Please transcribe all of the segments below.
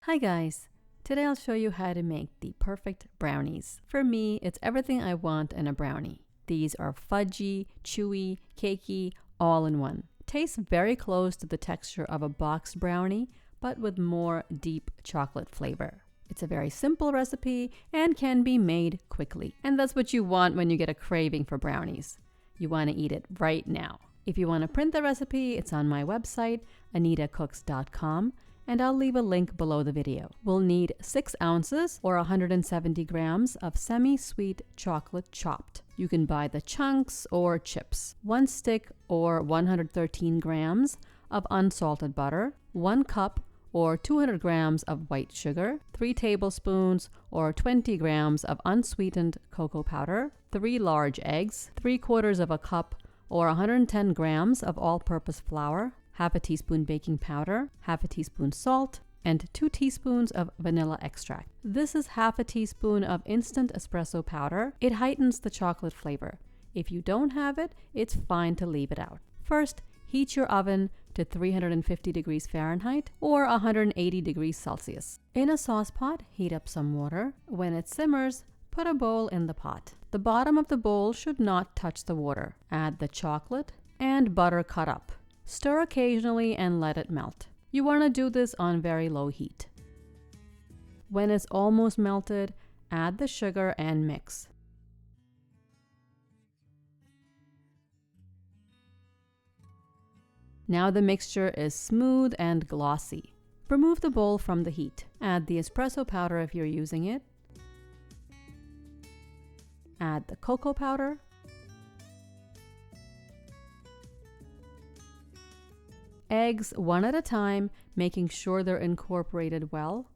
Hi guys! Today I'll show you how to make the perfect brownies. For me, it's everything I want in a brownie. These are fudgy, chewy, cakey, all in one. Tastes very close to the texture of a boxed brownie, but with more deep chocolate flavor. It's a very simple recipe and can be made quickly. And that's what you want when you get a craving for brownies. You want to eat it right now. If you want to print the recipe, it's on my website, anitacooks.com. And I'll leave a link below the video. We'll need 6 ounces or 170 grams of semi-sweet chocolate chopped. You can buy the chunks or chips. 1 stick or 113 grams of unsalted butter, 1 cup or 200 grams of white sugar, 3 tablespoons or 20 grams of unsweetened cocoa powder, 3 large eggs, 3/4 of a cup or 110 grams of all-purpose flour, half a teaspoon baking powder, half a teaspoon salt, and 2 teaspoons of vanilla extract. This is half a teaspoon of instant espresso powder. It heightens the chocolate flavor. If you don't have it, it's fine to leave it out. First, heat your oven to 350 degrees Fahrenheit or 180 degrees Celsius. In a saucepan, heat up some water. When it simmers, put a bowl in the pot. The bottom of the bowl should not touch the water. Add the chocolate and butter cut up. Stir occasionally and let it melt. You want to do this on very low heat. When it's almost melted, add the sugar and mix. Now the mixture is smooth and glossy. Remove the bowl from the heat. Add the espresso powder if you're using it. Add the cocoa powder. Eggs one at a time, making sure they're incorporated well.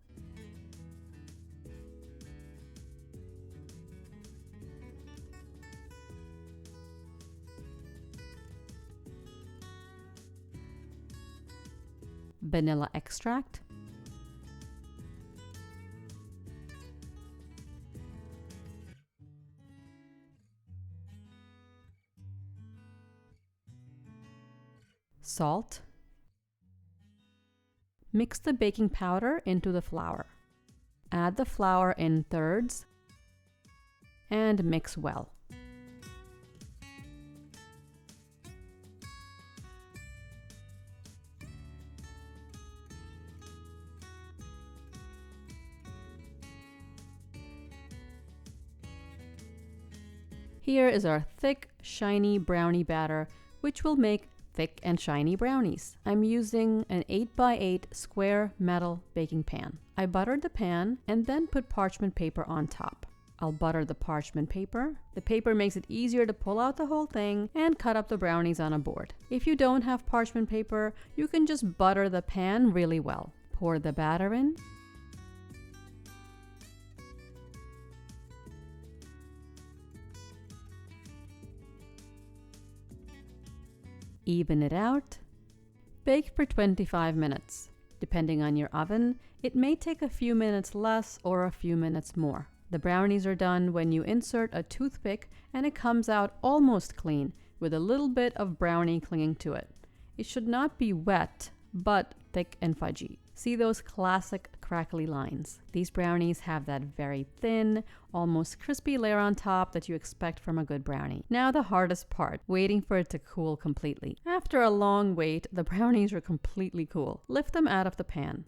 Vanilla extract. Salt. Mix the baking powder into the flour. Add the flour in thirds and mix well. Here is our thick, shiny brownie batter, which will make thick and shiny brownies. I'm using an 8x8 square metal baking pan. I buttered the pan and then put parchment paper on top. I'll butter the parchment paper. The paper makes it easier to pull out the whole thing and cut up the brownies on a board. If you don't have parchment paper, you can just butter the pan really well. Pour the batter in. Even it out. Bake for 25 minutes. Depending on your oven, it may take a few minutes less or a few minutes more. The brownies are done when you insert a toothpick and it comes out almost clean with a little bit of brownie clinging to it. It should not be wet, but thick and fudgy. See those classic crackly lines? These brownies have that very thin, almost crispy layer on top that you expect from a good brownie. Now the hardest part, waiting for it to cool completely. After a long wait, the brownies are completely cool. Lift them out of the pan.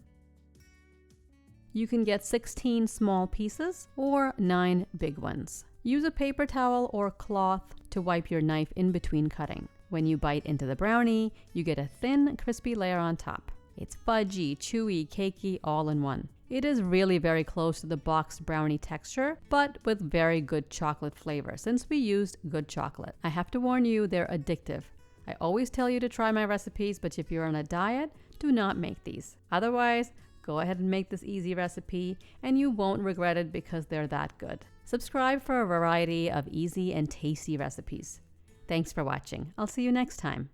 You can get 16 small pieces or 9 big ones. Use a paper towel or cloth to wipe your knife in between cutting. When you bite into the brownie, you get a thin, crispy layer on top. It's fudgy, chewy, cakey, all in one. It is really very close to the boxed brownie texture, but with very good chocolate flavor since we used good chocolate. I have to warn you, they're addictive. I always tell you to try my recipes, but if you're on a diet, do not make these. Otherwise, go ahead and make this easy recipe and you won't regret it because they're that good. Subscribe for a variety of easy and tasty recipes. Thanks for watching. I'll see you next time.